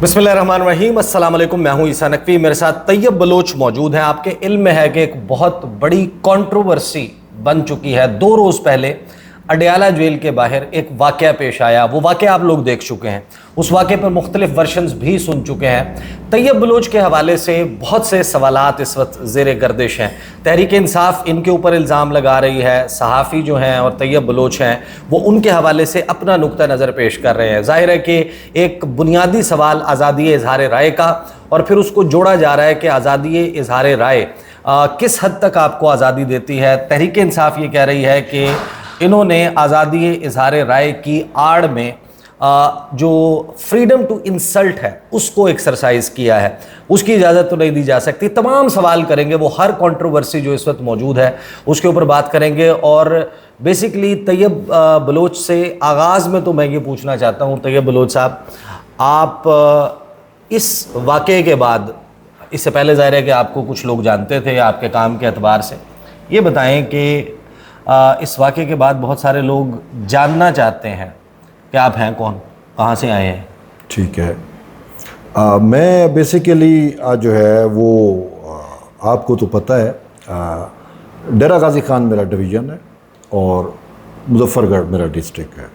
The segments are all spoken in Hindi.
बिस्मिल्लाहिर्रहमानिर्रहीम, अस्सलाम वालेकुम। मैं हूं ईसा नकवी, मेरे साथ तैयब बलोच मौजूद हैं। आपके इल्म में है कि एक बहुत बड़ी कंट्रोवर्सी बन चुकी है। 2 रोज़ पहले अडयाला जेल के बाहर एक वाक़या पेश आया। वो वाक़या आप लोग देख चुके हैं, उस वाक़े पर मुख्तलिफ वर्शंस भी सुन चुके हैं। तैयब बलोच के हवाले से बहुत से सवालात इस वक्त ज़ेर गर्दिश हैं। तहरीक इंसाफ इनके ऊपर इल्ज़ाम लगा रही है, सहाफ़ी जो हैं और तैयब बलोच हैं वो उनके हवाले से अपना नुक्ता नज़र पेश कर रहे हैं। ज़ाहिर है कि एक बुनियादी सवाल आज़ादी इज़हार राय का, और फिर उसको जोड़ा जा रहा है कि आज़ादी इज़हार राय किस हद तक आपको आज़ादी देती है। तहरीक इंसाफ ये कह रही है कि इन्होंने आज़ादी इज़हार राय की आड़ में जो फ्रीडम टू इंसल्ट है उसको एक्सरसाइज किया है, उसकी इजाज़त तो नहीं दी जा सकती। तमाम सवाल करेंगे, वो हर कंट्रोवर्सी जो इस वक्त मौजूद है उसके ऊपर बात करेंगे। और बेसिकली तैयब बलोच से आगाज़ में तो मैं ये पूछना चाहता हूँ, तैयब बलोच साहब, आप इस वाक़े के बाद, इससे पहले ज़ाहिर है कि आपको कुछ लोग जानते थे आपके काम के एतबार से, ये बताएं कि इस वाक़े के बाद बहुत सारे लोग जानना चाहते हैं कि आप हैं कौन, कहाँ से आए हैं। ठीक है, मैं बेसिकली जो है वो आपको तो पता है, डेरा गाजी खान मेरा डिवीज़न है और मुजफ्फरगढ़ मेरा डिस्ट्रिक्ट है।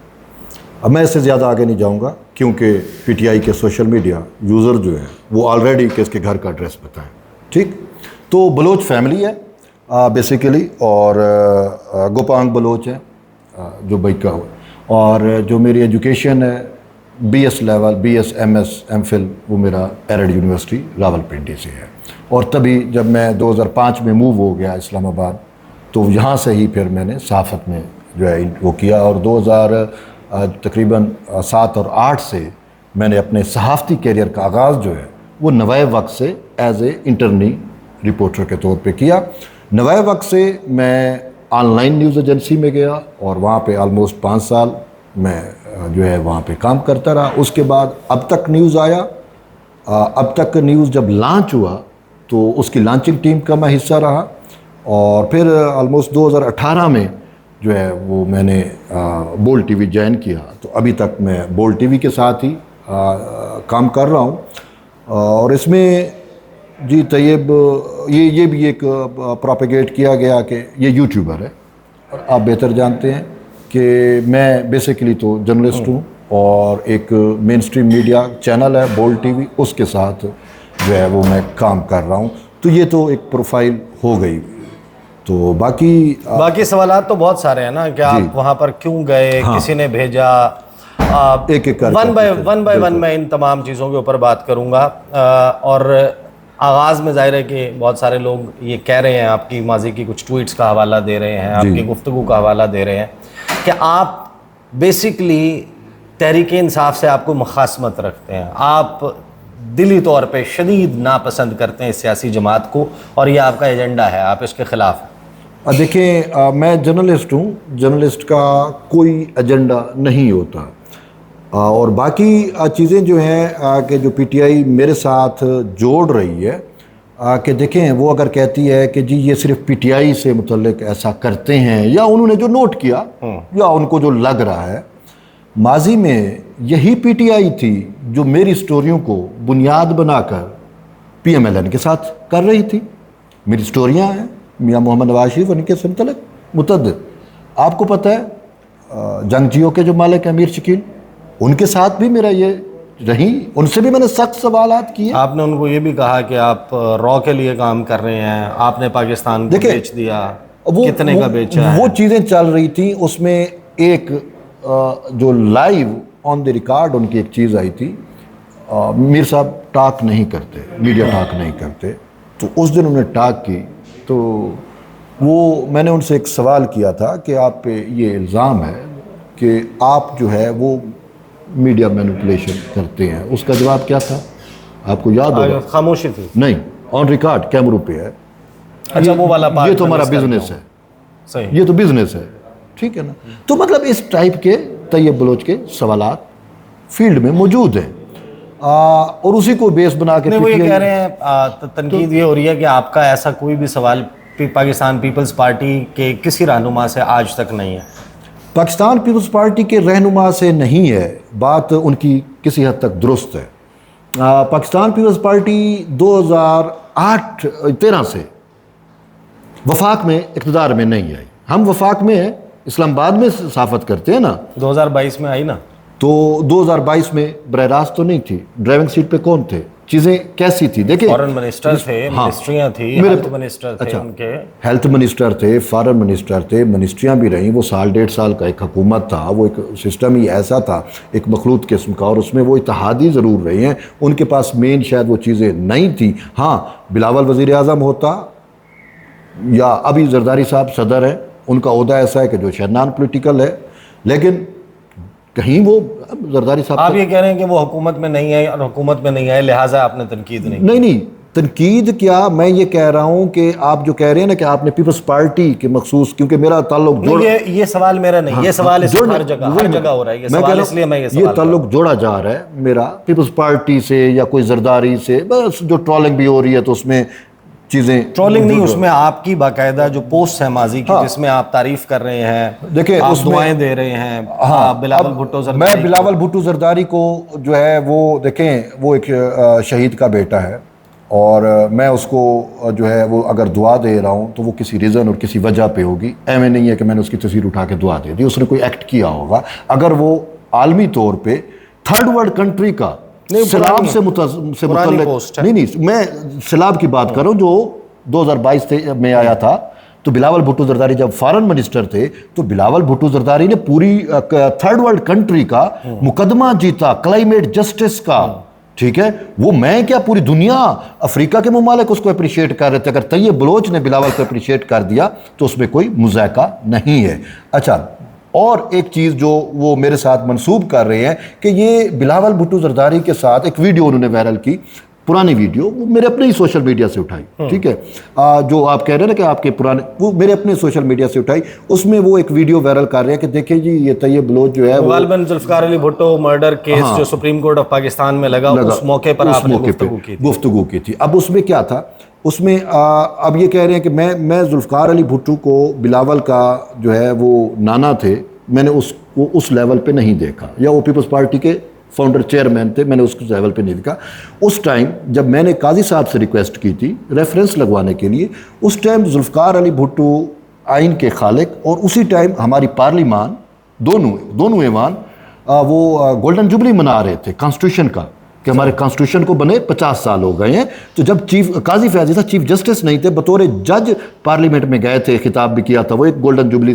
अब मैं इससे ज़्यादा आगे नहीं जाऊंगा क्योंकि पीटीआई के सोशल मीडिया यूज़र जो हैं वो ऑलरेडी किसके घर का एड्रेस पता है। ठीक, तो बलोच फैमिली है बेसिकली, और गोपांग बलोच है जो बैका हुआ, और जो मेरी एजुकेशन है BS level, BS MS MPhil, वो मेरा एरड यूनिवर्सिटी रावलपिंडी से है। और तभी जब मैं 2005 में मूव हो गया इस्लामाबाद, तो यहाँ से ही फिर मैंने सहाफ़त में जो है वो किया, और 2000 तकरीबन 7 और 8 से मैंने अपने सहाफ़ती कैरियर का आगाज़ जो है वो नवाए वक्त से एज ए इंटरनी रिपोर्टर के तौर पे किया। नवाए वक्त से मैं ऑनलाइन न्यूज़ एजेंसी में गया और वहाँ पे ऑलमोस्ट 5 साल मैं जो है वहाँ पे काम करता रहा। उसके बाद अब तक न्यूज़ आया। अब तक न्यूज़ जब लॉन्च हुआ तो उसकी लॉन्चिंग टीम का मैं हिस्सा रहा, और फिर ऑलमोस्ट 2018 में जो है वो मैंने बोल्ड टीवी ज्वाइन किया। तो अभी तक मैं बोल्ड टीवी के साथ ही काम कर रहा हूँ। और इसमें जी तैयब ये भी एक प्रोपेगेट किया गया कि ये यूट्यूबर है, और आप बेहतर जानते हैं कि मैं बेसिकली तो जर्नलिस्ट हूँ, और एक मेन स्ट्रीम मीडिया चैनल है बोल्ड टीवी, उसके साथ जो है वो मैं काम कर रहा हूँ। तो ये तो एक प्रोफाइल हो गई। तो बाकी सवालात तो बहुत सारे हैं ना कि आप वहाँ पर क्यों गए, हाँ, किसी ने भेजा, एक एक वन बाय वन मैं इन तमाम चीज़ों के ऊपर बात करूँगा। और आगाज़ में ज़ाहिर है कि बहुत सारे लोग ये कह रहे हैं, आपकी माजी की कुछ ट्वीट्स का हवाला दे रहे हैं, आपकी गुफ्तगू का हवाला दे रहे हैं कि आप बेसिकली तहरीक इंसाफ से आपको मुखासमत रखते हैं, आप दिली तौर पे शदीद नापसंद करते हैं इस सियासी जमात को, और ये आपका एजेंडा है, आप इसके ख़िलाफ़ हैं। देखें, मैं जर्नलिस्ट हूँ, जर्नलिस्ट का कोई एजेंडा नहीं होता। और बाकी चीज़ें जो हैं कि जो पीटीआई मेरे साथ जोड़ रही है कि देखें, वो अगर कहती है कि जी ये सिर्फ पीटीआई से मुतल्लिक ऐसा करते हैं, या उन्होंने जो नोट किया या उनको जो लग रहा है, माजी में यही पीटीआई थी जो मेरी स्टोरियों को बुनियाद बनाकर पीएमएलएन के साथ कर रही थी। मेरी स्टोरियाँ हैं मियाँ मोहम्मद नवाज शरीफ उनके से मुतल्लिक मुतअद्दिद। आपको पता है जंगजियों के जो मालिक हैं मीर शकील, उनके साथ भी मेरा ये रही, उनसे भी मैंने सख्त सवालात किए। आपने उनको ये भी कहा कि आप रॉ के लिए काम कर रहे हैं, आपने पाकिस्तान को बेच दिया, कितने का बेचा है? वो चीज़ें चल रही थी। उसमें एक जो लाइव ऑन द रिकॉर्ड उनकी एक चीज़ आई थी, मीर साहब टॉक नहीं करते, मीडिया टॉक नहीं करते, तो उस दिन उन्होंने टॉक की। तो वो मैंने उनसे एक सवाल किया था कि आप पे ये इल्ज़ाम है कि आप जो है वो मीडिया मैनिपुलेशन करते हैं। उसका जवाब क्या था आपको याद होगा? खामोशी थी। नहीं, ऑन रिकॉर्ड कैमरों पे है। अच्छा, वो वाला ये तो हमारा बिजनेस है, सही, ये तो बिजनेस है, ठीक है ना। तो मतलब इस टाइप के तैयब बलोच के सवालात फील्ड में मौजूद हैं, और उसी को बेस बना के वो ये कह रहे हैं, तनकीद ये हो रही है कि आपका ऐसा कोई भी सवाल पाकिस्तान पीपल्स पार्टी के किसी रहनुमा से आज तक नहीं है। पाकिस्तान पीपल्स पार्टी के रहनुमा से नहीं है, बात उनकी किसी हद तक दुरुस्त है। पाकिस्तान पीपल्स पार्टी 2008-13 से वफाक में इक़्तिदार में नहीं आई। हम वफाक में हैं, इस्लामाबाद में सहाफ़त करते हैं ना। 2022 में आई ना, तो 2022 में बरह रास्त तो नहीं थी। ड्राइविंग सीट पे कौन थे, चीज़ें कैसी थी? देखिए, फॉरेन मिनिस्टर थे, मिनिस्ट्रियां थी, हेल्थ मिनिस्टर थे, उनके हेल्थ मिनिस्टर थे, फॉरेन मिनिस्टर थे, मिनिस्ट्रियां भी रहीं। वो 1.5 साल का एक हुकूमत था, वो एक सिस्टम ही ऐसा था, एक मखलूत किस्म का, और उसमें वो इत्तेहादी ज़रूर रहे हैं। उनके पास मेन शायद वो चीज़ें नहीं थी। हाँ, बिलावल वज़ीर आज़म होता या अभी जरदारी साहब सदर हैं, उनका ओहदा ऐसा है कि जो शायद नॉन पोलिटिकल है, लेकिन कहीं वो जरदारी साहब, आप ये कह रहे हैं कि वो हुकूमत में नहीं आए और हुकूमत में नहीं आए लिहाजा आपने तनकीद नहीं? नहीं, तनकीद क्या, मैं ये कह रहा हूँ कि आप जो कह रहे हैं ना कि आपने पीपल्स पार्टी के मखसूस, क्योंकि मेरा ताल्लुक जोड़, ये सवाल मेरा नहीं, ये सवाल हर जगह हो रहा है, ये सवाल इसलिए मैं ये ताल्लुक जोड़ा जा रहा है मेरा पीपल्स पार्टी से या कोई जरदारी से। बस जो ट्रोलिंग भी हो रही है तो उसमें चीज़ें, ट्रोलिंग नहीं, उसमें आपकी बाकायदा जो पोस्ट है माजी की, जिसमें आप तारीफ कर रहे हैं, देखिए आप दुआएं दे रहे हैं। हाँ, बिलावल भुट्टो जरदारी, मैं बिलावल भुट्टो जरदारी को जो है वो देखें, वो एक शहीद का बेटा है, और मैं उसको जो है वो अगर दुआ दे रहा हूँ तो वो किसी रीज़न और किसी वजह पे होगी। ऐਵੇਂ नहीं है कि मैंने उसकी तस्वीर उठा के दुआ दे दी, उसने कोई एक्ट किया होगा। अगर वो आलमी तौर पे थर्ड वर्ल्ड कंट्री का सैलाब से मुतल्लिक नहीं, मैं सैलाब की बात कर रहा हूँ जो 2022 में आया था। तो बिलावल भुट्टो जरदारी जब फॉरेन मिनिस्टर थे तो बिलावल भुट्टो जरदारी ने पूरी थर्ड वर्ल्ड कंट्री का मुकदमा जीता, क्लाइमेट जस्टिस का, ठीक है। वो मैं क्या, पूरी दुनिया, अफ्रीका के ममालिक उसको अप्रिशिएट कर रहे थे। अगर तैयब बलोच ने बिलावल को अप्रिशिएट कर दिया तो उसमें कोई मुज़ायका नहीं है। अच्छा, और एक चीज़ जो वो मेरे साथ मंसूब कर रहे हैं कि ये बिलावल भुट्टो जरदारी के साथ एक वीडियो उन्होंने वायरल की, पुरानी वीडियो, वो मेरे अपने ही सोशल मीडिया से उठाई, ठीक है। जो आप कह रहे हैं ना कि आपके पुराने, वो मेरे अपने सोशल मीडिया से उठाई। उसमें वो एक वीडियो वायरल कर रहे हैं कि देखिए जी, ये तैयब बलोच जो है, गालिबन जुल्फकार अली भुट्टो मर्डर केस जो सुप्रीम कोर्ट ऑफ पाकिस्तान में लगा, उस मौके पर आपने गुफ्तगू की थी। अब उसमें क्या था, उसमें अब ये कह रहे हैं कि मैं जुल्फकार अली भुट्टो को, बिलावल का जो है वो नाना थे, मैंने उसको उस लेवल पे नहीं देखा, या वो पीपल्स पार्टी के फाउंडर चेयरमैन थे, मैंने उसको लेवल पे नहीं देखा। उस टाइम जब मैंने काजी साहब से रिक्वेस्ट की थी रेफरेंस लगवाने के लिए, उस टाइम जुल्फकार अली भुट्टो आइन के खालिक, और उसी टाइम हमारी पार्लिमान, दोनों ऐवान वो गोल्डन जुबली मना रहे थे कॉन्स्टिट्यूशन का, कि हमारे कॉन्स्टिट्यूशन को बने 50 साल हो गए हैं। तो जब काजी फैजी साहब चीफ जस्टिस नहीं थे, बतौर जज पार्लियामेंट में गए थे, खिताब भी किया था, वो एक गोल्डन जुबली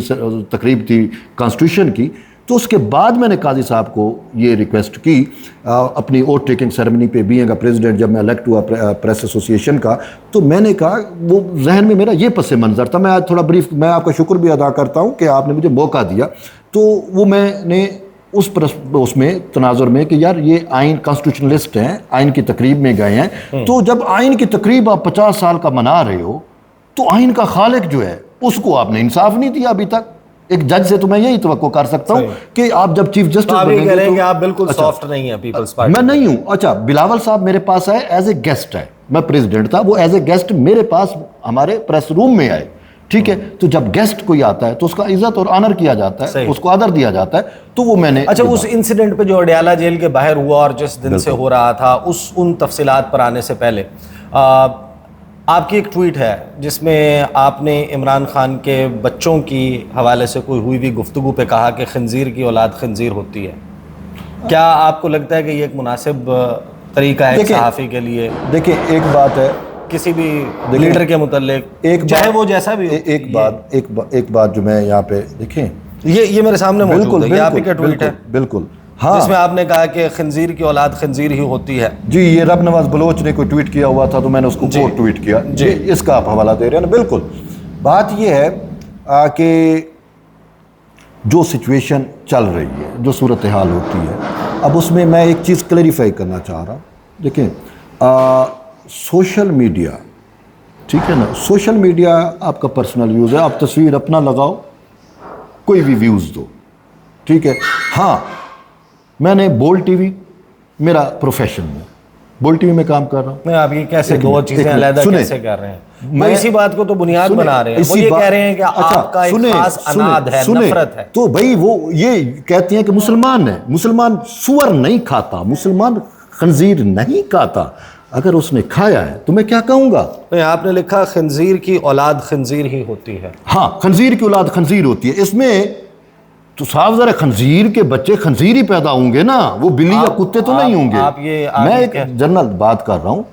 तकरीब थी कॉन्स्टिट्यूशन की। तो उसके बाद मैंने काजी साहब को ये रिक्वेस्ट की अपनी ओथ टेकिंग सेरेमनी पे, बीइंग अ प्रेसिडेंट, जब मैं इलेक्ट हुआ प्रेस एसोसिएशन का, तो मैंने कहा, वो जहन में मेरा ये पस मंज़र था। मैं आज थोड़ा ब्रीफ, मैं आपका शुक्र भी अदा करता हूँ कि आपने मुझे मौका दिया। तो वो मैंने उसमें तनाजुर में कि यार ये आइन कॉन्स्टिट्यूशनलिस्ट हैं, आइन की तकरीब में गए हैं, तो जब आइन की तकरीब आप 50 साल का मना रहे हो तो आइन का खालिक जो है उसको आपने इंसाफ नहीं दिया अभी तक। एक जज से तो मैं यही तवक्को कर सकता हूँ कि आप जब चीफ जस्टिस बनेंगे तो आप बिल्कुल सॉफ्ट नहीं है पीपल्स पार्टी। मैं नहीं हूँ। अच्छा, बिलावल साहब मेरे पास आए एज ए गेस्ट है, मैं प्रेसिडेंट था, वो एज ए गेस्ट मेरे पास हमारे प्रेस रूम में आए, ठीक है। तो जब गेस्ट कोई आता है तो उसका इज्जत और ऑनर किया जाता है, उसको आदर दिया जाता है। तो वो मैंने, अच्छा, उस इंसिडेंट पे जो अडयाला जेल के बाहर हुआ और जिस दिन से हो रहा था, उन तफसीलात पर आने से पहले आपकी एक ट्वीट है जिसमें आपने इमरान खान के बच्चों की हवाले से कोई हुई भी गुफ्तगू पे कहा कि खंजीर की औलाद खंजीर होती है। क्या आपको लगता है कि ये एक मुनासिब तरीका है सहाफ़ी के लिए? देखिए, एक बात है, किसी भी लीडर के मुतल्लिक, चाहे वो जैसा भी, एक बात जो मैं यहाँ पे, देखें, ये मेरे सामने मौजूद है, ये आप ही का ट्वीट है, बिल्कुल, हाँ, जिसमें आपने कहा कि खंजीर की औलाद खंजीर ही होती है। जी, ये रब नवाज बलोच ने कोई ट्वीट किया हुआ था तो मैंने उसको कोट ट्वीट किया जी, इसका आप हवाला दे रहे हैं ना। बिल्कुल, बात ये है कि जो सिचुएशन चल रही है, जो सूरत हाल होती है, अब उसमें मैं एक चीज़ क्लैरिफाई करना चाह रहा हूँ। देखिए, सोशल मीडिया, ठीक है ना, सोशल मीडिया आपका पर्सनल यूज़ है, आप तस्वीर अपना लगाओ, कोई भी व्यूज़ दो, ठीक है। हाँ, मैंने बोल्ड टीवी मेरा प्रोफेशन है, बोल्ड टीवी में काम कर रहा हूँ। मैं आप ये कैसे दो चीज़ें अलग कैसे कर रहे हैं? मैं इसी बात को तो बुनियाद बना रहे हैं, वो ये कह रहे हैं कि आपका एक खास अनाद है, नफरत है। तो भाई वो ये कहती हैं कि मुसलमान है, मुसलमान सुअर नहीं खाता, मुसलमान खंजीर नहीं खाता, अगर उसने खाया है तो मैं क्या कहूँगा? तो आपने लिखा खंजीर की औलाद खंजीर ही होती है। हाँ, खंजीर की औलाद खंजीर होती है। इसमें तो साफ ज़रा खंजीर के बच्चे खंजीर ही पैदा होंगे ना, वो बिल्ली या कुत्ते तो नहीं होंगे। मैं एक जनरल बात कर रहा हूँ,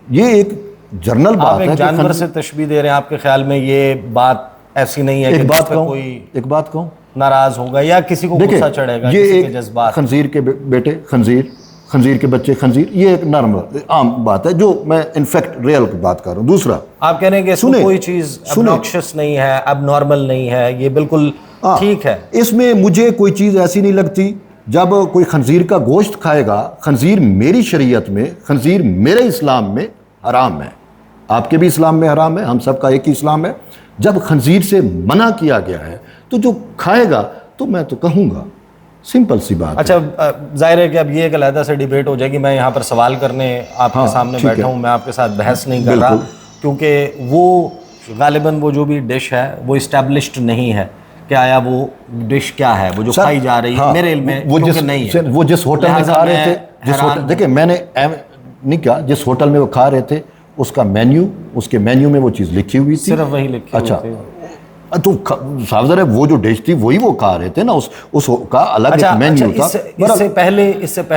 ये एक जनरल बात है। जानवर से तशबीह दे रहे हैं, आपके ख्याल में ये बात ऐसी नहीं है? एक बात कहूँ, नाराज होगा या किसी को गुस्सा चढ़ेगा, ये किसी एक के जज्बात। खंजीर के बेटे खंजीर, खंजीर के बच्चे खंजीर, ये एक नॉर्मल आम बात है जो मैं इनफैक्ट रियल की बात कर रहा हूँ। दूसरा, आप कह रहे हैं कि इसमें कोई चीज ऑब्नॉक्शियस नहीं है, अब नॉर्मल नहीं है, ये बिल्कुल ठीक है। इसमें मुझे कोई चीज़ ऐसी नहीं लगती। जब कोई खंजीर का गोश्त खाएगा, खंजीर मेरी शरीयत में, खंजीर मेरे इस्लाम में हराम है, आपके भी इस्लाम में हराम है, हम सब का एक ही इस्लाम है। जब खंजीर से मना किया गया है तो जो खाएगा तो मैं तो कहूँगा, सिंपल सी बात। अच्छा, जाहिर है कि अब ये एक अलग से डिबेट हो जाएगी। मैं यहाँ पर सवाल करने आपके सामने बैठा हूँ, मैं आपके साथ बहस नहीं कर रहा, क्योंकि वो गालिबन वो जो भी डिश है वो इस्टेब्लिश्ड नहीं है कि आया वो डिश क्या है, वो जो खाई जा रही है। मेरे इल्म में वो नहीं है। वो जिस होटल में खा रहे थे, देखिए मैंने नहीं कहा, जिस होटल में वो खा रहे थे उसका मेन्यू, उसके मेन्यू में वो चीज़ लिखी हुई थी, सिर्फ वही लिखी। अच्छा, तो सावधान है, वो जो डिश थी वही वो खा रहे थे ना, उसका अलग एक मेन्यू था।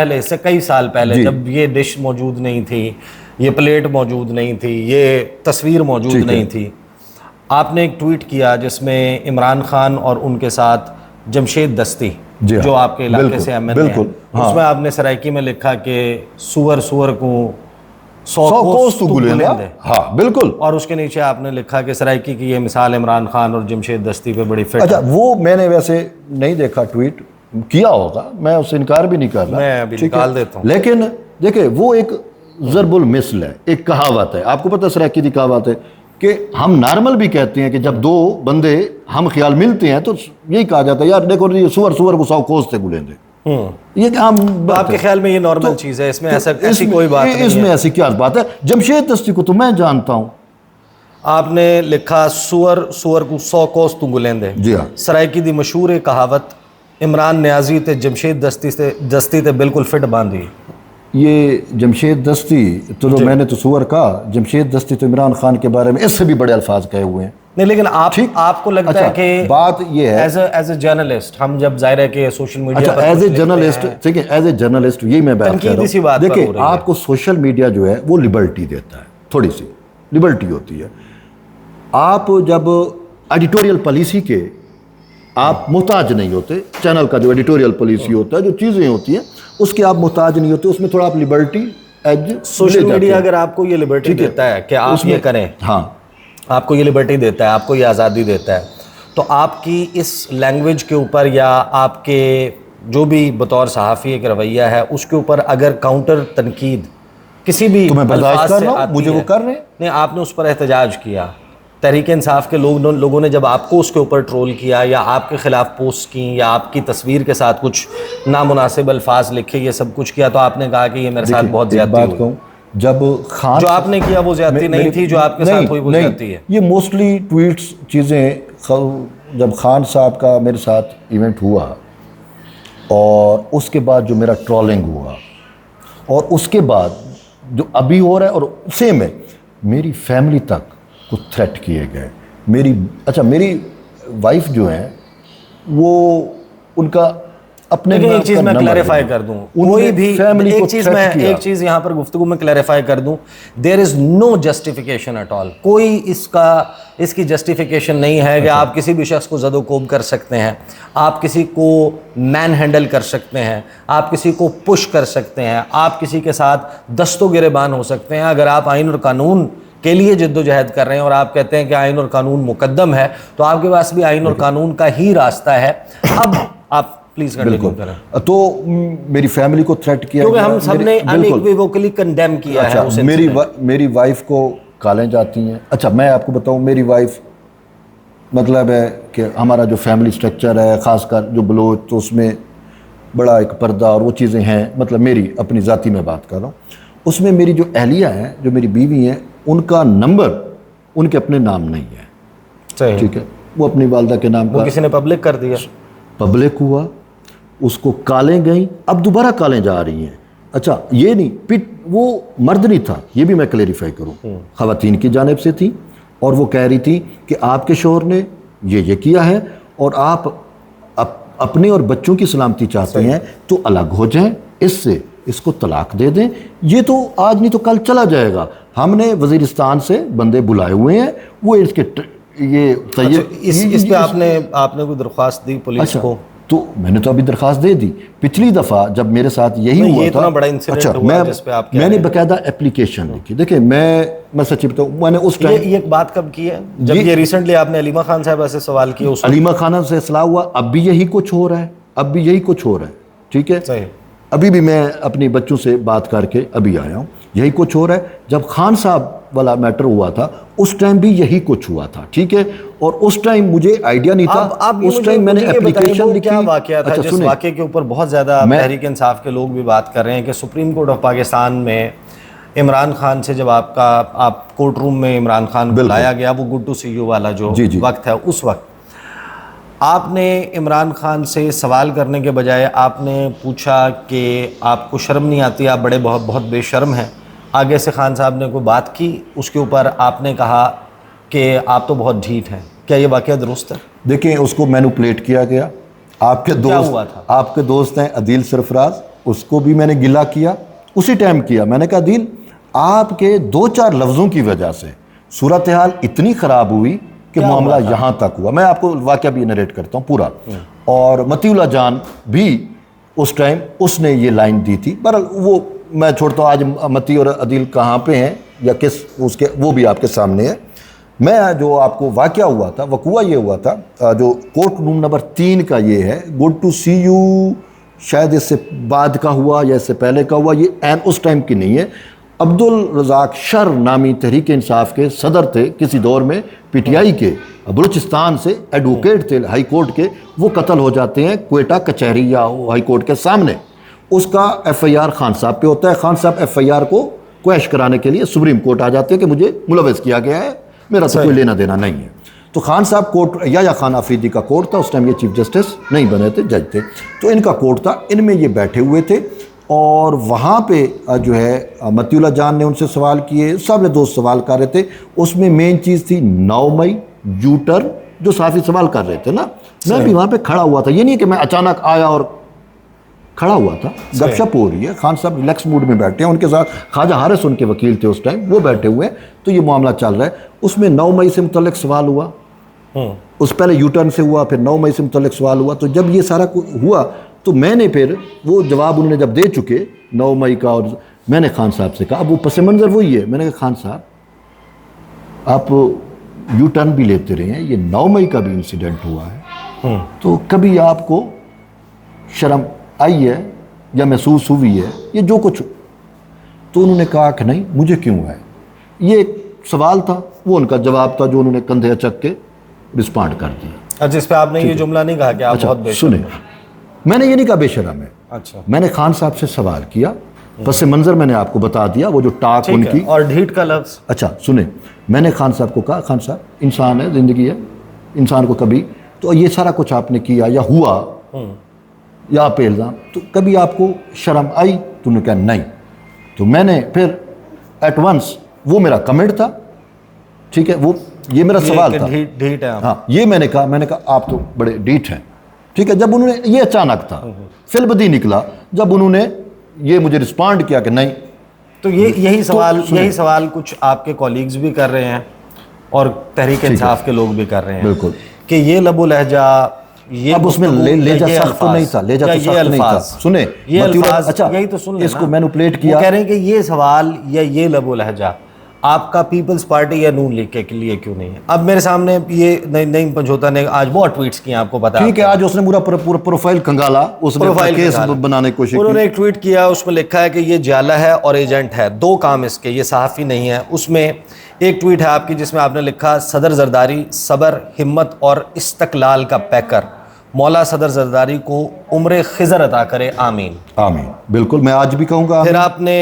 इससे कई साल पहले जब ये डिश मौजूद नहीं थी, ये प्लेट मौजूद नहीं थी, ये तस्वीर मौजूद नहीं थी, आपने एक ट्वीट किया जिसमें इमरान खान और उनके साथ जमशेद दस्ती जो आपके इलाके से एमएनए है, उसमें आपने सराइकी में लिखा कि सुअर को 100 कोस तू बुलंद है। हाँ बिल्कुल। और उसके नीचे आपने लिखा कि सराइकी की ये मिसाल इमरान खान और जमशेद दस्ती पे बड़ी फिट। अच्छा, वो मैंने वैसे नहीं देखा, ट्वीट किया होगा, मैं उससे इनकार भी नहीं कर रहा, मैं अभी निकाल देता हूँ। लेकिन देखिए वो एक ज़रबुल मिसल है, एक कहावत है, आपको पता है सराइकी की कहावत है कि हम नॉर्मल भी कहते हैं कि जब दो बंदे हम ख्याल मिलते हैं तो यही कहा जाता है, यार देखो ये सुअर को 100 कोस थे बुलेंदे। ये हम आपके ख्याल में ये नॉर्मल चीज़ है, इसमें ऐसी कोई बात नहीं है? इसमें ऐसी क्या बात है? जमशेद दस्ती को तो मैं जानता हूँ। आपने लिखा सुअर को 100 कोस तू बुलेंदे। जी हाँ। सराइकी दी मशहूर कहावत इमरान न्याजी ते जमशेद दस्ती ते बिल्कुल फिट बांधी। ये जमशेद दस्ती तो मैंने तो सुअर कहा, जमशेद दस्ती तो इमरान खान के बारे में इससे भी बड़े अल्फाज कहे हुए हैं। नहीं, लेकिन आपको लगता है कि बात ये है, एज ए जर्नलिस्ट, हम जब जाहिर है कि सोशल मीडिया पर एज ए जर्नलिस्ट, ठीक है, एज ए जर्नलिस्ट यही मैं बात कर रहा हूँ। देखिए आपको सोशल मीडिया जो है वो लिबर्टी देता है, थोड़ी सी लिबर्टी होती है। आप जब एडिटोरियल पॉलिसी के आप मोहताज नहीं होते, चैनल का जो एडिटोरियल पॉलिसी होता है, जो चीज़ें होती हैं उसके आप मोहताज नहीं होते, उसमें थोड़ा आप लिबर्टी एज सोशल मीडिया अगर आपको ये लिबर्टी देता है कि आप ये करें, हाँ, आपको ये लिबर्टी देता है, आपको ये आज़ादी देता है, तो आपकी इस लैंग्वेज के ऊपर या आपके जो भी बतौर सहाफ़ी एक रवैया है उसके ऊपर अगर काउंटर तनकीद किसी भी तो मैं बर्दाश्त कर रहा हूं, मुझे वो कर रहे हैं। नहीं, आपने उस पर एहतजाज किया, तहरीक इंसाफ के लोगों ने जब आपको उसके ऊपर ट्रोल किया या आपके ख़िलाफ़ पोस्ट की या आपकी तस्वीर के साथ कुछ नामुनासिब अल्फाज लिखे, ये सब कुछ किया, तो आपने कहा कि ये मेरे साथ बहुत ज़्यादती हुई। जब खान जो आपने किया वो ज़्यादती नहीं थी, जो आपके साथ हुई वो ज़्यादती है। ये मोस्टली ट्वीट्स चीज़ें, जब खान साहब का मेरे साथ इवेंट हुआ और उसके बाद जो मेरा ट्रोलिंग हुआ और उसके बाद जो अभी हो रहा है, और सेम है, मेरी फैमिली तक कुछ थ्रेट किए गए। मेरी वाइफ जो है वो उनका अपने एक चीज़ मैं क्लैरिफाई कर दूं, कोई भी एक चीज़ यहाँ पर गुफ्तगू में क्लैरिफाई कर दूं, there is no justification at all. कोई इसकी जस्टिफिकेशन नहीं है कि आप किसी भी शख्स को ज़दोकोब कर सकते हैं, आप किसी को मैन हैंडल कर सकते हैं, आप किसी को पुश कर सकते हैं, आप किसी के साथ दस्तों गिरेबान हो सकते हैं। अगर आप आइन और कानून के लिए जद्दोजहद कर रहे हैं और आप कहते हैं कि आइन और कानून मुकद्दम है, तो आपके पास भी आइन और कानून का ही रास्ता है। अब आप प्लीज कंटिन्यू करें। तो मेरी फैमिली को थ्रेट किया, क्योंकि हम सबने अनइक्विवोकली कंडेम किया है उस मेरी वाइफ को कालें जाती हैं। अच्छा, मैं आपको बताऊं, मेरी वाइफ मतलब है कि हमारा जो फैमिली स्ट्रक्चर है, ख़ासकर जो बलोच, तो उसमें बड़ा एक पर्दा और वो चीज़ें हैं, मतलब मेरी अपनी ज़ाती में बात कर रहा हूँ, उसमें मेरी जो अहलिया हैं, जो मेरी बीवी हैं, उनका नंबर उनके अपने नाम नहीं है। सही, ठीक है, वो अपनी वालदा के नाम का किसी ने पब्लिक कर दिया, पब्लिक हुआ, उसको कालें गई, अब दोबारा कालें जा रही हैं। अच्छा ये नहीं, पिट वो मर्द नहीं था, ये भी मैं क्लेरिफाई करूं, खवातीन की जानिब से थी और वो कह रही थी कि आपके शोहर ने ये किया है और आप अपने और बच्चों की सलामती चाहते हैं तो अलग हो जाएं, इससे इसको तलाक दे दें। ये तो आज नहीं तो कल चला जाएगा। हमने वजीरिस्तान से बंदे बुलाए हुए हैं, वो इसके ये इस पे आपने कोई दरख्वास्त दी पुलिस अच्छा, को? तो मैंने तो अभी दरखास्त दे दी। पिछली दफ़ा जब मेरे साथ यही हुआ ये था, बड़ा इंसिडेंट अच्छा हुआ जिस पे आप मैंने बकायदा एप्लीकेशन लिखी। देखिए मैं सच्ची बताऊं, मैंने उस टाइम ये बात कब की है? जब ये रिसेंटली आपने अलीमा खान साहब से सवाल किया? अलीमा खान से सलाह हुआ, अब भी यही कुछ हो रहा है, अब भी यही कुछ हो रहा है। ठीक है, सही। अभी भी मैं अपने बच्चों से बात करके अभी आया हूँ, यही कुछ हो रहा है। जब खान साहब वाला मैटर हुआ था उस टाइम भी यही कुछ हुआ था। ठीक है, और उस टाइम मुझे आइडिया नहीं था। उस टाइम मैंने एप्लीकेशन लिखी। क्या वाकया था? जिस वाकये के ऊपर बहुत ज़्यादा तहरीक इंसाफ के लोग भी बात कर रहे हैं कि सुप्रीम कोर्ट ऑफ पाकिस्तान में इमरान खान से जब आप कोर्ट रूम में इमरान खान को लाया गया, वो गुड टू सी यू वाला जो वक्त है, उस वक्त आपने इमरान खान से सवाल करने के बजाय आपने पूछा कि आपको शर्म नहीं आती, आप बड़े बहुत बेशर्म हैं। आगे से खान साहब ने कोई बात की, उसके ऊपर आपने कहा कि आप तो बहुत ढीठ हैं। क्या ये वाकया दुरुस्त है? देखिए, उसको मैनिपुलेट किया गया। आपके दोस्त हैं अदील सरफराज, उसको भी मैंने गिला किया, उसी टाइम किया। मैंने कहा अदील, आपके 2-4 लफ्ज़ों की वजह से सूरत हाल इतनी ख़राब हुई कि मामला यहाँ तक हुआ। मैं आपको वाकया भी नरेट करता हूँ पूरा। और मतीउल्लाह जान भी उस टाइम उसने ये लाइन दी थी। बहरहाल वो मैं छोड़ता हूँ, आज मती और अदील कहाँ पे हैं या किस उसके, वो भी आपके सामने है। मैं जो आपको वाकया हुआ था, वकूआ ये हुआ था, जो कोर्ट रूम नंबर 3 का ये है, गुड टू सी यू शायद इससे बाद का हुआ या इससे पहले का हुआ, ये एन उस टाइम की नहीं है। अब्दुल रज़ाक शर नामी तहरीक इंसाफ के सदर थे किसी दौर में, पीटीआई के, बलूचिस्तान से एडवोकेट थे हाई कोर्ट के। वो कत्ल हो जाते हैं क्वेटा कचहरी या हाई कोर्ट के सामने। उसका एफआईआर खान साहब पे होता है। खान साहब एफआईआर को क्वैश कराने के लिए सुप्रीम कोर्ट आ जाते हैं कि मुझे मुलविस किया गया है, मेरा तो कोई लेना देना नहीं है। तो खान साहब कोर्ट, या खान अफरीदी का कोर्ट था उस टाइम, ये चीफ जस्टिस नहीं बने थे, जज थे, तो इनका कोर्ट था। इनमें ये बैठे हुए थे और वहाँ पे जो है मतीउल्लाह जान ने उनसे सवाल किए, सब ने दोस्त सवाल कर रहे थे। उसमें मेन चीज़ थी 9 मई यूटर्न, जो साफ़ी सवाल कर रहे थे ना, मैं भी वहाँ पे खड़ा हुआ था। ये नहीं कि मैं अचानक आया और खड़ा हुआ था, गपशप हो रही है। खान साहब रिलैक्स मूड में बैठे हैं, उनके साथ ख्वाजा हारिस उनके वकील थे उस टाइम, वो बैठे हुए हैं, तो ये मामला चल रहा है। उसमें 9 मई से मुतल्लिक सवाल हुआ, उस पहले यूटर्न से हुआ, फिर 9 मई से मुतल्लिक सवाल हुआ। तो जब ये सारा हुआ तो मैंने फिर वो जवाब उन्होंने जब दे चुके 9 मई का, और मैंने खान साहब से कहा, अब वो पस मंज़र वही है, मैंने कहा खान साहब आप यू टर्न भी लेते रहे हैं, ये 9 मई का भी इंसिडेंट हुआ है, तो कभी आपको शर्म आई है या महसूस हुई है ये जो कुछ? तो उन्होंने कहा कि नहीं, मुझे क्यों है। ये एक सवाल था, वो उनका जवाब था जो उन्होंने कंधे अचक के रिस्पॉन्ड कर दिया। जिस पे आपने ये जुमला नहीं कहा कि आप बहुत बेशर्म सुने, मैंने ये नहीं कहा बेशर्म है। अच्छा, मैंने मैंने खान साहब से सवाल किया, पस मंज़र मैंने आपको बता दिया, वो जो टाक उनकी, और ढीठ का लफ्ज़। अच्छा सुने, मैंने खान साहब को कहा, खान साहब इंसान है, ज़िंदगी है, इंसान को कभी तो ये सारा कुछ आपने किया या हुआ या आप इल्ज़ाम, तो कभी आपको शर्म आई? तो उन्होंने कहा नहीं। तो मैंने फिर एट वंस, वो मेरा कमेंट था, ठीक है, वो ये मेरा सवाल था, ढीठ है। हाँ, ये मैंने कहा आप तो बड़े ढीठ हैं, ठीक है। जब उन्होंने, ये अचानक था, फिलबदी निकला जब उन्होंने ये मुझे रिस्पॉन्ड किया कि नहीं। तो यही सवाल कुछ आपके कॉलीग्स भी कर रहे हैं और तहरीक इंसाफ के लोग भी कर रहे हैं, बिल्कुल, कि ये लबो लहजा, ये अब उसमें लेजा सख्त तो नहीं था, लेजा तो सख्त नहीं था। सुने, ये अल्फाज, अच्छा यही तो सुन, इसको मैनिपुलेट किया। कह रहे हैं कि ये सवाल या ये लबो लहजा आपका पीपल्स पार्टी या नून लीग के लिए क्यों नहीं है? अब मेरे सामने ये नईम पंचोता ने आज बहुत ट्वीट्स किए, आपको पता है, ठीक है, आज उसने पूरा प्रोफाइल कंगाला, उसने केस बनाने की कोशिश की। उन्होंने एक ट्वीट किया, उसमें लिखा है कि ये जाला है और एजेंट है, दो काम इसके, ये सहाफ़ी नहीं है। उसमें एक ट्वीट है आपकी जिसमें आपने लिखा, सदर जरदारी सबर, हिम्मत और इस्तकलाल का पैकर, मौला सदर जरदारी को उम्र खिजर अता करे, आमीन। आमीन, बिल्कुल, मैं आज भी कहूँगा। फिर आपने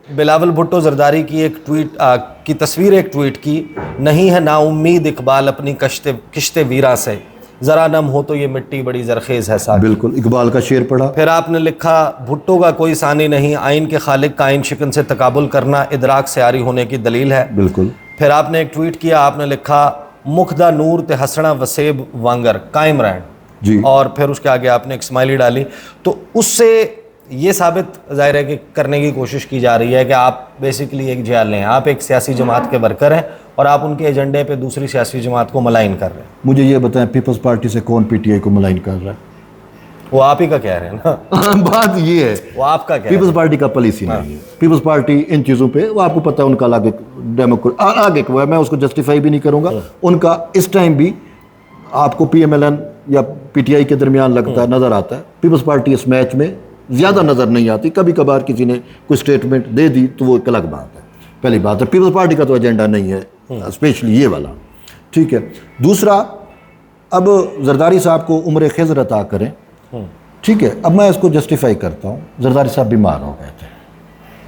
बिलावल भुट्टो जरदारी की एक ट्वीट की तस्वीर एक ट्वीट की, नहीं है नाउम्मीद इकबाल अपनी किश्ते वीरा से, ज़रा नम हो तो ये मिट्टी बड़ी जरखेज़ है साकी। बिल्कुल, इकबाल का शेर पढ़ा। फिर आपने लिखा भुट्टो का कोई सानी नहीं, आइन के खालिक का आइन शिकन से तकाबुल करना इदराक से आरी होने की दलील है। बिल्कुल। फिर आपने एक ट्वीट किया, आपने लिखा मुखदा नूर ते हसना वसेब वांगर कायम रहन जी। और फिर उसके आगे आपने एक स्माइली डाली। तो उससे ये साबित जाहिर है कि करने की कोशिश की जा रही है कि आप बेसिकली एक जियाल हैं, आप एक सियासी जमात के वर्कर हैं और आप उनके एजेंडे पे दूसरी सियासी जमात को मलाइन कर रहे हैं। मुझे ये बताएं, पीपल्स पार्टी से कौन पीटीआई को मलाइन कर रहा है? वो आप ही का कह रहे हैं ना। बात ये है, वो आपका कह रहे हैं। पीपल्स पार्टी का पॉलिसी नहीं है। पीपल्स पार्टी इन चीज़ों पे, वो आपको पता है उनका आगे आगे को है, मैं उसको जस्टिफाई भी नहीं करूंगा। उनका इस टाइम भी आपको पीएमएलएन या पीटीआई के दरमियान लगता है, नज़र आता है। पीपल्स पार्टी इस मैच में ज़्यादा नज़र नहीं आती। कभी कभार किसी ने कोई स्टेटमेंट दे दी तो वो एक अलग बात है। पहली बात है, पीपल्स पार्टी का तो एजेंडा नहीं है, स्पेशली ये वाला, ठीक है। दूसरा, अब जरदारी साहब को उम्र खिज़र अता करें, ठीक है। अब मैं इसको जस्टिफाई करता हूँ। जरदारी साहब बीमार हो गए थे,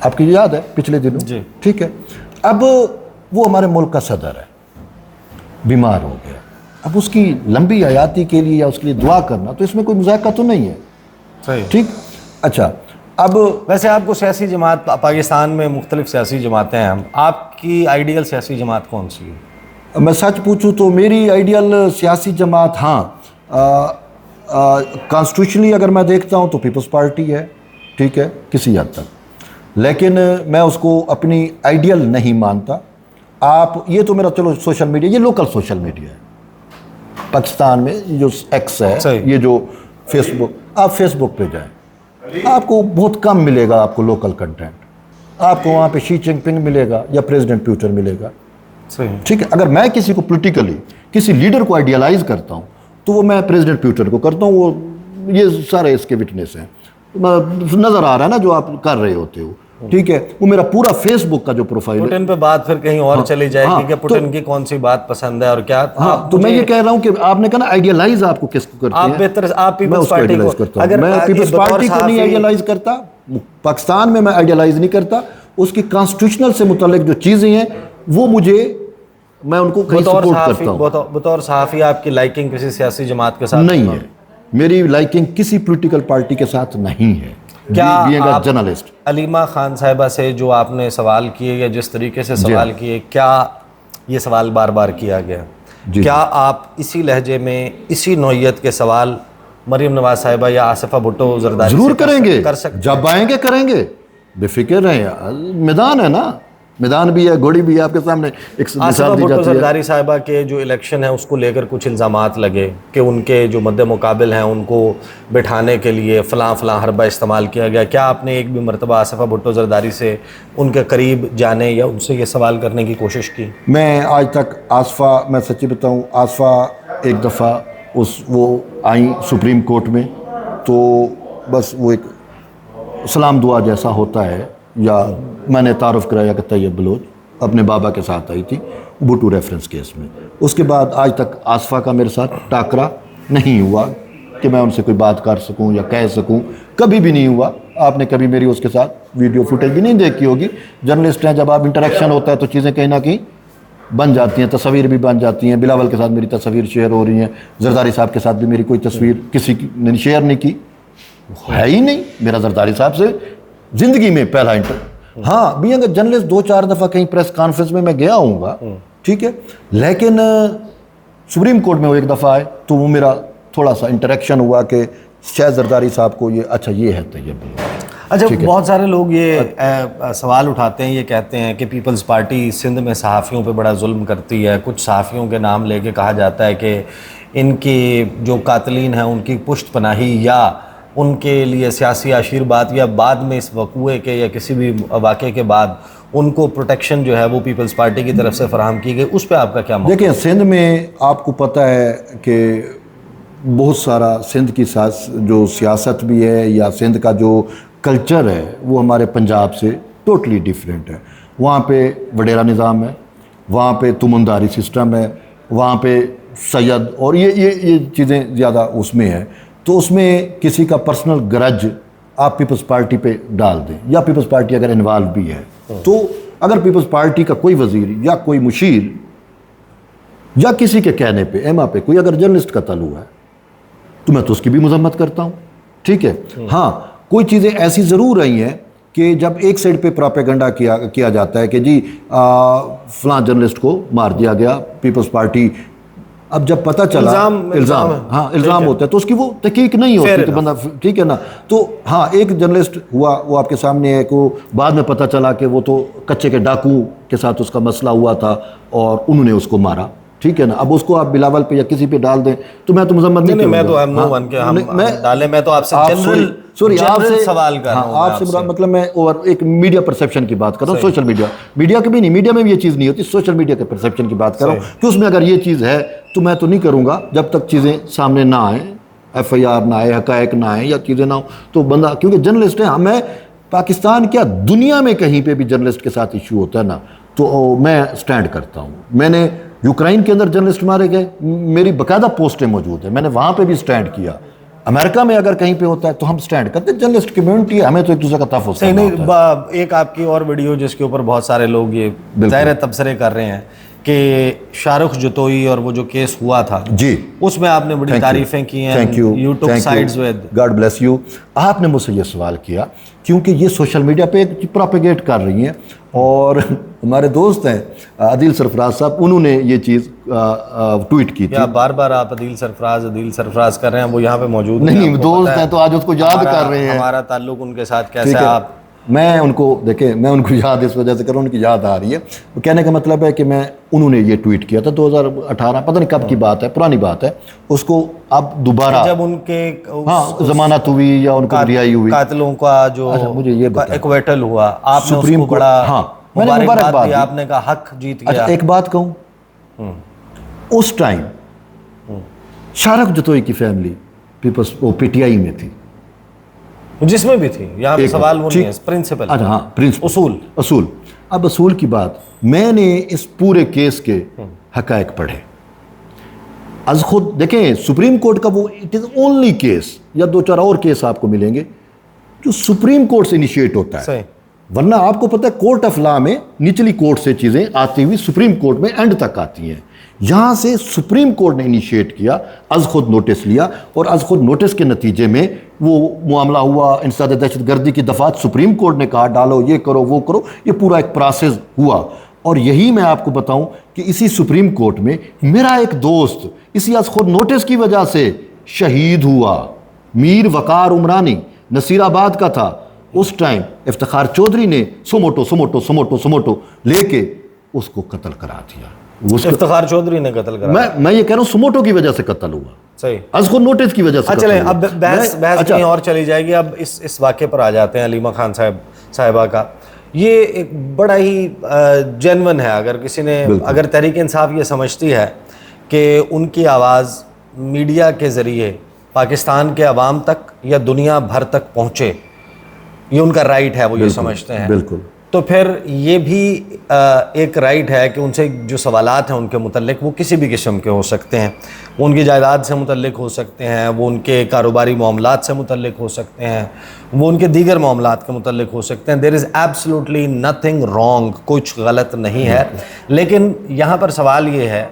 आपकी याद है पिछले दिनों, ठीक है। अब वो हमारे मुल्क का सदर है, बीमार हो गया। अब उसकी लंबी हयाती के लिए या उसके लिए दुआ करना, तो इसमें कोई मुज़ायका तो नहीं है, सही, ठीक। अच्छा, अब वैसे आपको सियासी जमात, पाकिस्तान में मुख्तलिफ सियासी जमातें हैं, हम आपकी आइडियल सियासी जमात कौन सी है? मैं सच पूछूं तो मेरी आइडियल सियासी जमात, हाँ, कॉन्स्टिट्यूशनली अगर मैं देखता हूं तो पीपल्स पार्टी है, ठीक है, किसी हद तक, लेकिन मैं उसको अपनी आइडियल नहीं मानता। आप ये तो मेरा, चलो सोशल मीडिया, ये लोकल सोशल मीडिया है पाकिस्तान में, जो एक्स है, ये जो फेसबुक, आप फेसबुक पे जाएं, आपको बहुत कम मिलेगा आपको लोकल कंटेंट। आपको वहाँ पे शी जिनपिंग मिलेगा या प्रेसिडेंट प्यूटर मिलेगा, ठीक है। अगर मैं किसी को पॉलिटिकली, किसी लीडर को आइडियलाइज करता हूँ तो वो मैं प्रेसिडेंट प्यूटर को करता हूँ। वो ये सारे इसके विटनेस हैं, नज़र आ रहा है ना जो आप कर रहे होते हो, ठीक है। वो मेरा पूरा फेसबुक का जो प्रोफाइल है, पुतिन पे बात फिर कहीं और चली जाएगी कि पुतिन की कौन सी बात पसंद है और क्या। हाँ, तो मैं ये कह रहा हूँ कि आपने कहा ना आइडियलाइज आपको किसको करते हैं, आप बेहतर, आप मैं पीपल्स उसको पार्टी आइडियलाइज को, करता हूँ। अगर मैं पीपल्स पार्टी को नहीं आइडियलाइज करता, पाकिस्तान में मैं आइडियलाइज नहीं करता। उसकी कॉन्स्टिट्यूशनल से मुतालिक जो चीज़ें हैं वो मुझे, मैं उनको कहीं सपोर्ट करता हूँ। बतौर सहाफ़ी आपकी लाइकिंग किसी सियासी जमात के साथ नहीं है, मेरी लाइकिंग किसी पॉलिटिकल पार्टी के साथ नहीं है। क्या आप जर्नलिस्ट अलीमा खान साहिबा से जो आपने सवाल किए या जिस तरीके से सवाल किए, क्या ये सवाल बार बार किया गया, क्या आप इसी लहजे में, इसी नौइयत के सवाल मरीम नवाज साहिबा या आसिफा भुट्टो जरदारी जरूर करेंगे, कर सकते, जब आएंगे करेंगे, बेफिक्र रहें। मैदान है ना, मैदान भी है, घोड़ी भी है आपके सामने। एक आसिफा भुट्टो जरदारी साहिबा के जो इलेक्शन है उसको लेकर कुछ इल्ज़ामात लगे कि उनके जो मद्दे मुकाबिल हैं उनको बिठाने के लिए फ़लाँ हरबा इस्तेमाल किया गया। क्या आपने एक भी मरतबा आसिफा भुट्टो जरदारी से उनके करीब जाने या उनसे ये सवाल करने की कोशिश की? मैं आज तक आसफा, मैं सच्ची बताऊँ, आसफा एक दफ़ा वो आई सुप्रीम कोर्ट में, तो बस वो एक सलाम दुआ जैसा होता है, या मैंने तारुफ कराया कि तैयब बलोच अपने बाबा के साथ आई थी भुट्टो रेफरेंस केस में। उसके बाद आज तक आसफा का मेरे साथ टाकरा नहीं हुआ कि मैं उनसे कोई बात कर सकूं या कह सकूं, कभी भी नहीं हुआ। आपने कभी मेरी उसके साथ वीडियो फुटेज भी नहीं देखी होगी। जर्नलिस्ट हैं, जब आप इंटरेक्शन होता है तो चीज़ें कहीं ना कहीं बन जाती हैं, तस्वीर भी बन जाती हैं। बिलावल के साथ मेरी तस्वीर शेयर हो रही हैं, जरदारी साहब के साथ भी मेरी कोई तस्वीर किसी ने शेयर नहीं की, है ही नहीं मेरा जरदारी साहब से जिंदगी में पहला हाँ भी, अगर जर्नलिस्ट 2-4 दफ़ा कहीं प्रेस कॉन्फ्रेंस में मैं गया हूँगा, ठीक है, लेकिन सुप्रीम कोर्ट में वो एक दफ़ा आए तो वो मेरा थोड़ा सा इंटरेक्शन हुआ कि शायद जरदारी साहब को ये, अच्छा ये है तैयब। अच्छा, बहुत सारे लोग ये सवाल उठाते हैं, ये कहते हैं कि पीपल्स पार्टी सिंध में सहाफ़ियों पे बड़ा जुल्म करती है। कुछ सहाफ़ियों के नाम लेके कहा जाता है कि इनकी जो कातिलीन हैं उनकी पुष्ट पनाही या उनके लिए सियासी आशीर्वाद या बाद में इस वकूए के या किसी भी वाक़े के बाद उनको प्रोटेक्शन जो है वो पीपल्स पार्टी की तरफ से फराहम की गई। उस पर आपका क्या मौक़िफ़? देखिए, सिंध में आपको पता है कि बहुत सारा सिंध की जो सियासत भी है या सिंध का जो कल्चर है वो हमारे पंजाब से टोटली डिफरेंट है। वहाँ पे वडेरा निज़ाम है, वहाँ पे तुमंदारी सिस्टम है, वहाँ पे सैयद और ये चीज़ें ज़्यादा उसमें है। तो उसमें किसी का पर्सनल गरज आप पीपल्स पार्टी पे डाल दें, या पीपल्स पार्टी अगर इन्वॉल्व भी है, तो अगर पीपल्स पार्टी का कोई वज़ीर या कोई मुशीर या किसी के कहने पे एमा पे कोई अगर जर्नलिस्ट कत्ल हुआ है तो मैं तो उसकी भी मजम्मत करता हूँ, ठीक है। हाँ, कोई चीज़ें ऐसी ज़रूर रही हैं कि जब एक साइड पे प्रोपेगेंडा किया जाता है कि जी फलां जर्नलिस्ट को मार दिया गया, पीपल्स पार्टी, अब जब पता चला इल्ज़ाम, हाँ इल्ज़ाम होता है तो उसकी वो तहकीक नहीं होती, तो बंदा, ठीक है ना। तो हाँ, एक जर्नलिस्ट हुआ, वो आपके सामने है, को बाद में पता चला कि वो तो कच्चे के डाकू के साथ उसका मसला हुआ था और उन्होंने उसको मारा, ठीक है ना। अब उसको आप बिलावल पे या किसी पे डाल दें तो मैं तो मजम्मत नहीं मैं तो मैं तो आपसे जनरल सवाल कर रहा हूं, आपसे मतलब मैं और एक मीडिया परसेप्शन की बात कर रहा हूँ, सोशल मीडिया के भी नहीं, मीडिया में भी ये चीज़ नहीं होती, सोशल मीडिया के परसेप्शन की बात कर रहा हूँ कि उसमें अगर ये चीज़ है तो मैं तो नहीं करूँगा जब तक चीज़ें सामने ना आए, FIR ना आए, हकायक ना आए या चीज़ें ना हो, तो बंदा, क्योंकि जर्नलिस्ट है, मैं पाकिस्तान क्या दुनिया में कहीं पे भी जर्नलिस्ट के साथ इशू होता है ना तो मैं स्टैंड करता हूँ। मैंने यूक्रेन के अंदर जर्नलिस्ट मारे गए, मेरी बाकायदा पोस्टें मौजूद है, मैंने वहाँ पे भी स्टैंड किया। अमेरिका में अगर कहीं पे होता है तो हम स्टैंड करते हैं, जर्नलिस्ट कम्युनिटी है, हमें तो एक दूसरे का तहफ़्फ़ुज़ करना होता है। एक आपकी और वीडियो जिसके ऊपर बहुत सारे लोग ये ज़ाहिर तबसरे कर रहे हैं कि शाहरुख जतोई और वो जो केस हुआ था जी, उसमें आपने बड़ी तारीफें की हैं, thank you, you took sides with, God bless you. आपने मुझसे ये सवाल किया क्योंकि ये सोशल मीडिया पे प्रोपेगेट कर रही हैं और हमारे दोस्त हैं अदील सरफराज साहब, उन्होंने ये चीज़ ट्वीट की थी। बार बार आप अदील सरफराज कर रहे हैं, वो यहाँ पे मौजूद नहीं, दोस्त हैं तो आज उसको याद कर रहे हैं। हमारा ताल्लुक उनके साथ कैसा है आप, मैं उनको देखें, मैं उनको याद इस वजह से कर रहा हूँ, उनकी याद आ रही है। तो कहने का मतलब है कि मैं, उन्होंने ये ट्वीट किया था 2018, पता नहीं कब की बात है, पुरानी बात है, उसको अब दोबारा जब उनके जमानत हुई या उनको रिहाई हुई, कातिलों का जो मुझे ये एक्वेटल हुआ, आपने सुप्रीम कोर्ट, मैंने मुबारकबाद दी, आपने कहा हक जीत गया। अच्छा, एक बात कहूँ, उस टाइम शाहरुख जतोई की फैमिली पीपल्स PTI में थी, जिसमें भी थी, यहाँ पे सवाल वो नहीं है, प्रिंसिपल। अच्छा हाँ, प्रिंसिपल, असूल। अब असूल की बात, मैंने इस पूरे केस के हकायक पढ़े, आज खुद देखें सुप्रीम कोर्ट का वो, इट इज ओनली केस, या 2-4 और केस आपको मिलेंगे जो सुप्रीम कोर्ट से इनिशिएट होता है। सही। वरना आपको पता है कोर्ट ऑफ लॉ में निचली कोर्ट से चीजें आती हुई सुप्रीम कोर्ट में एंड तक आती हैं, यहां से सुप्रीम कोर्ट ने इनिशिएट किया, अज खुद नोटिस लिया और अज खुद नोटिस के नतीजे में वो मामला हुआ, इंसदाद दहशतगर्दी की दफात सुप्रीम कोर्ट ने कहा डालो, ये करो वो करो, ये पूरा एक प्रोसेस हुआ। और यही मैं आपको बताऊं कि इसी सुप्रीम कोर्ट में मेरा एक दोस्त इसी अज खुद नोटिस की वजह से शहीद हुआ, मीर वकार उमरानी, नसीराबाद का था। उस टाइम इफ्तिखार चौधरी ने सुमोटो लेके उसको कत्ल करा दिया। इफ्तिखार चौधरी ने कत्ल करा, मैं ये कह रहा हूँ सुमोटो की वजह से कत्ल हुआ, सही, उसको नोटिस की वजह से। चलें, अब बहस कहीं और चली जाएगी। अब इस वाक़े पर आ जाते हैं, अलीमा खान साहिबा का। ये एक बड़ा ही जेन्युइन है, अगर किसी ने, अगर तहरीक इंसाफ ये समझती है कि उनकी आवाज़ मीडिया के ज़रिए पाकिस्तान के अवाम तक या दुनिया भर तक पहुँचे, ये उनका राइट है, वो ये समझते हैं, बिल्कुल, तो फिर ये भी एक राइट है कि उनसे जो सवालात हैं उनके मुतल्लिक, वो किसी भी किस्म के हो सकते हैं, वो उनकी जायदाद से मुतल्लिक हो सकते हैं, वो उनके कारोबारी मामलात से मुतल्लिक हो सकते हैं, वो उनके दीगर मामलात के मुतल्लिक हो सकते हैं। There is absolutely nothing wrong, कुछ गलत नहीं है। लेकिन यहाँ पर सवाल ये है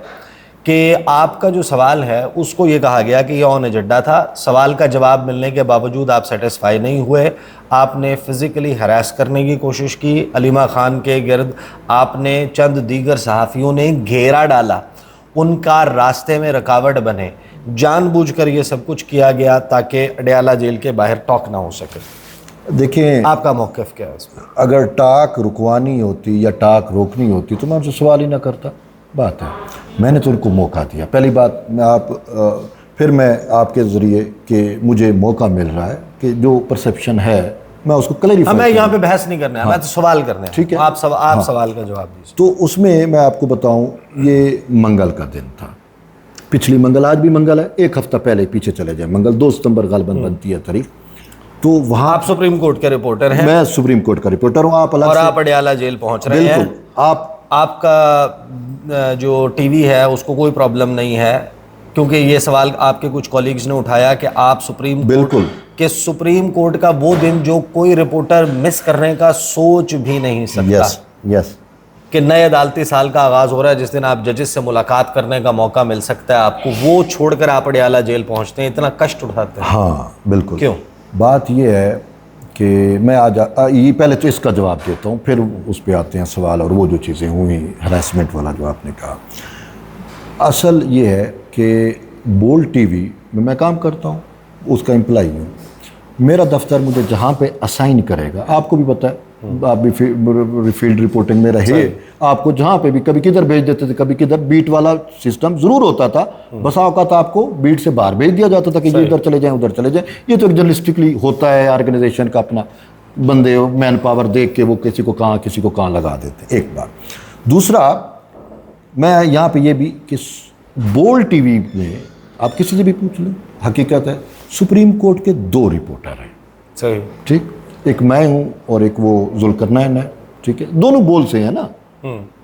कि आपका जो सवाल है उसको ये कहा गया कि ये ऑन एजेंडा था, सवाल का जवाब मिलने के बावजूद आप सेटिस्फाई नहीं हुए, आपने फ़िज़िकली हरास करने की कोशिश की, अलीमा खान के गिर्द आपने चंद दीगर सहाफ़ियों ने घेरा डाला, उनका रास्ते में रुकावट बने, जानबूझकर ये सब कुछ किया गया ताकि अडयाला जेल के बाहर टॉक ना हो सके। देखिए, आपका मौक़िफ़ क्या है इसमें? अगर टाक रुकवानी होती या टाक रोकनी होती तो मैं उनसे सवाल ही ना करता। बात है, मैंने तो उनको मौका दिया। पहली बात, फिर मैं आपके ज़रिए कि मुझे मौका मिल रहा है कि जो परसेप्शन है मैं उसको क्लैरिफाई। मैं यहाँ पे बहस नहीं करना है, मैं तो सवाल करने, ठीक है, आप सवाल का जवाब दीजिए। तो उसमें मैं आपको बताऊं, ये मंगल का दिन था, पिछली मंगल, आज भी मंगल है, एक हफ्ता पहले पीछे चले जाए, मंगल 2 सितंबर गालबन बनती है तारीख। तो वहाँ आप सुप्रीम कोर्ट के रिपोर्टर हैं, मैं सुप्रीम कोर्ट का रिपोर्टर हूँ, आप अलग, और आप अडयाला जेल पहुँच रहे हैं। आपका जो टीवी है उसको कोई प्रॉब्लम नहीं है, क्योंकि ये सवाल आपके कुछ कॉलीग्स ने उठाया कि आप सुप्रीम कोर्ट का वो दिन जो कोई रिपोर्टर मिस करने का सोच भी नहीं सकता। यस, कि नए अदालती साल का आगाज़ हो रहा है, जिस दिन आप जजेस से मुलाकात करने का मौका मिल सकता है आपको, वो छोड़कर आप अडियाला जेल पहुंचते हैं, इतना कष्ट उठाते हैं? हाँ बिल्कुल। क्यों? बात ये है कि मैं आज ये पहले तो इसका जवाब देता हूँ, फिर उस पर आते हैं सवाल और वो जो चीज़ें हुई हरासमेंट वाला जो आपने कहा। असल ये है कि बोल्ड टीवी में मैं काम करता हूँ, उसका एम्प्लॉई हूँ। मेरा दफ्तर मुझे जहाँ पे असाइन करेगा, आपको भी पता है, आप भी फील्ड रिपोर्टिंग में रहे, आपको जहाँ पे भी कभी किधर भेज देते थे, कभी किधर, बीट वाला सिस्टम ज़रूर होता था। बसा औकात आपको बीट से बाहर भेज दिया जाता था कि इधर चले जाएं उधर चले जाएं। ये तो जर्नलिस्टिकली होता है, ऑर्गेनाइजेशन का अपना बंदे मैन पावर देख के वो किसी को कहाँ लगा देते। एक बार दूसरा, मैं यहाँ पे ये भी कि बोल्ड टीवी में आप किसी से भी पूछ लें, हकीकत है सुप्रीम कोर्ट के 2 रिपोर्टर हैं। सही। ठीक, एक मैं हूँ और एक वो जुल्करनैन है। ठीक है, दोनों बोल से हैं ना।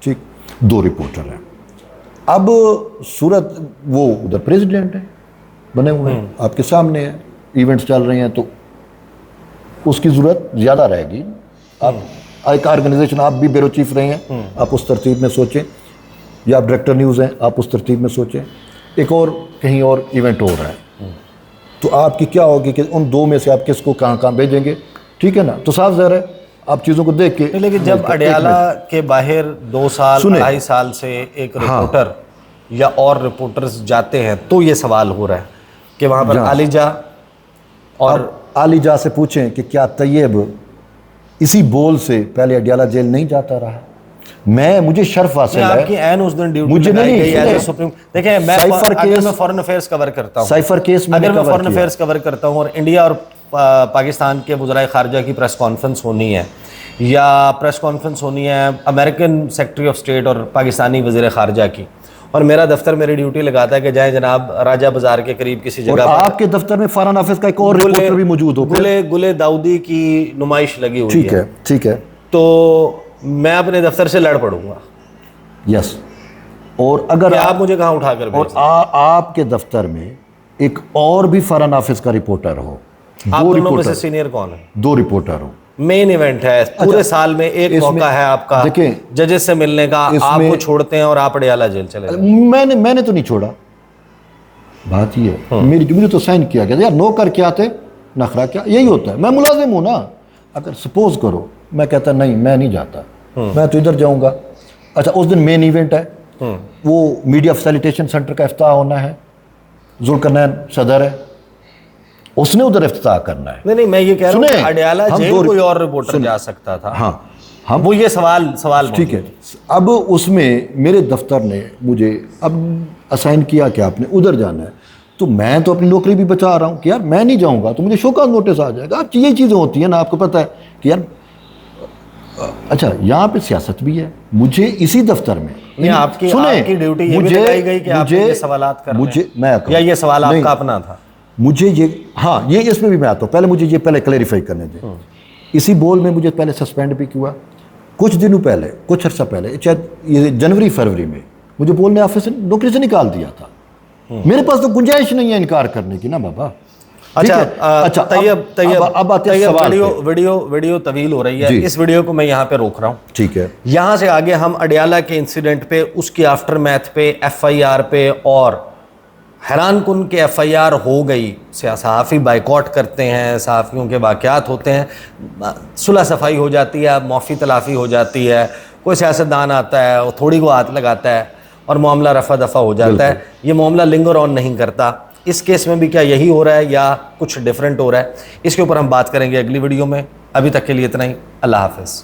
ठीक, 2 रिपोर्टर हैं। अब सूरत, वो उधर प्रेसिडेंट है बने हुए हैं, आपके सामने है, इवेंट्स चल रहे हैं, तो उसकी ज़रूरत ज़्यादा रहेगी। आप एक ऑर्गेनाइजेशन, आप भी ब्यूरो चीफ रहे हैं, आप उस तरतीब में सोचें, या आप डायरेक्टर न्यूज़ हैं, आप उस तरतीब में सोचें। एक और कहीं और इवेंट हो रहा है, तो आपकी क्या होगी कि उन 2 में से आप किसको कहाँ भेजेंगे? ठीक है ना, तो साफ ज़ाहिर है आप चीज़ों को देख के। लेकिन जब अडियाला के बाहर 2 साल 2.5 साल से एक रिपोर्टर या और रिपोर्टर्स जाते हैं, तो ये सवाल हो रहा है कि वहाँ पर आलिजा और आलिजा से पूछें कि क्या तैयब इसी बोल से पहले अडियाला जेल नहीं जाता रहा? मुझे शर्फ हासिल है, आपकी ऐन उस दिन ड्यूटी मुझे नहीं सुप्रीम। देखिए, मैं फॉरेन अफेयर्स कवर करता हूँ, साइफर केस में अगर मैं फॉरेन अफेयर्स कवर करता हूँ और इंडिया और पाकिस्तान के वज़राए ख़ारजा की प्रेस कॉन्फ्रेंस होनी है, या प्रेस कॉन्फ्रेंस होनी है अमेरिकन सेक्रेटरी ऑफ स्टेट और पाकिस्तानी वज़ीर ख़ारजा की, और मेरा दफ्तर मेरी ड्यूटी लगाता है कि जाए जनाब राजा बाजार के करीब किसी जगह, आपके दफ्तर में फॉरेन ऑफिस का एक और रिपोर्टर भी मौजूद हो, गुले दाऊदी की नुमाइश लगी हुई है। ठीक है, तो मैं अपने दफ्तर से लड़ पड़ूंगा। यस, और अगर आप मुझे कहाँ उठा कर और आपके दफ्तर में एक और भी फॉरेन ऑफिस का रिपोर्टर हो, आप दोनों में से सीनियर कौन है? 2 रिपोर्टर हो, मेन इवेंट है पूरे साल में, एक मौका है आपका जजेस से मिलने का, आपको छोड़ते हैं और आप अडियाला जेल चले जाते हैं। मैंने तो नहीं छोड़ा, बात ये है मुझे तो साइन किया गया यार, नौकर क्या थे नखरा क्या, यही होता है। मैं मुलाजिम हूँ ना, अगर सपोज करो मैं कहता नहीं मैं नहीं जाता, मैं तो इधर जाऊंगा। अच्छा, उस दिन मेन इवेंट है, वो मीडिया फैसिलिटेशन सेंटर का इफ्ताह होना है, जुल्करनैन सदर है, उसने उधर इफ्तिताह करना है। नहीं, मैं ये कह रहा हूँ अडियाला जेल कोई और रिपोर्टर जा सकता था। हाँ, वो ये सवाल ठीक है। अब उसमें मेरे दफ्तर ने मुझे अब असाइन किया कि आपने उधर जाना है, तो मैं तो अपनी नौकरी भी बचा रहा हूँ कि यार मैं नहीं जाऊँगा तो मुझे शोकॉज नोटिस आ जाएगा। अब ये चीज़ें होती हैं ना, आपको पता है कि यार अच्छा यहाँ पे सियासत भी है। मुझे इसी दफ्तर में आपकी ड्यूटी ये भी लगाई गई कि आप ये सवालात कर रहे हैं, या ये सवाल आपका अपना था? मुझे ये, हाँ, ये इसमें भी मैं आता हूँ, पहले मुझे ये क्लैरिफाई करने दें। इसी बोल में मुझे पहले सस्पेंड भी किया कुछ दिनों पहले, कुछ अर्सा पहले, शायद ये जनवरी फरवरी में मुझे बोल ने ऑफिस से नौकरी से निकाल दिया था। मेरे पास तो गुंजाइश नहीं है इनकार करने की ना बाबा। अच्छा, अब आते हैं सवाल। वीडियो तवील हो रही है, इस वीडियो को मैं यहाँ पे रोक रहा हूँ। ठीक है, यहाँ से आगे हम अडियाला के इंसिडेंट पे, उसकी आफ्टर मैथ पे, FIR पे, और हैरान कुन के FIR हो गई, सहाफ़ी बाइकआउट करते हैं, सहाफ़ियों के वाक़यात होते हैं, सुलह सफाई हो जाती है, माफ़ी तलाफ़ी हो जाती है, कोई सियासतदान आता है वो थोड़ी को हाथ लगाता है और मामला रफ़ा दफ़ा हो जाता है। ये मामला लिंगर ऑन नहीं करता। इस केस में भी क्या यही हो रहा है या कुछ डिफरेंट हो रहा है? इसके ऊपर हम बात करेंगे अगली वीडियो में। अभी तक के लिए इतना ही। अल्लाह हाफ़िज़।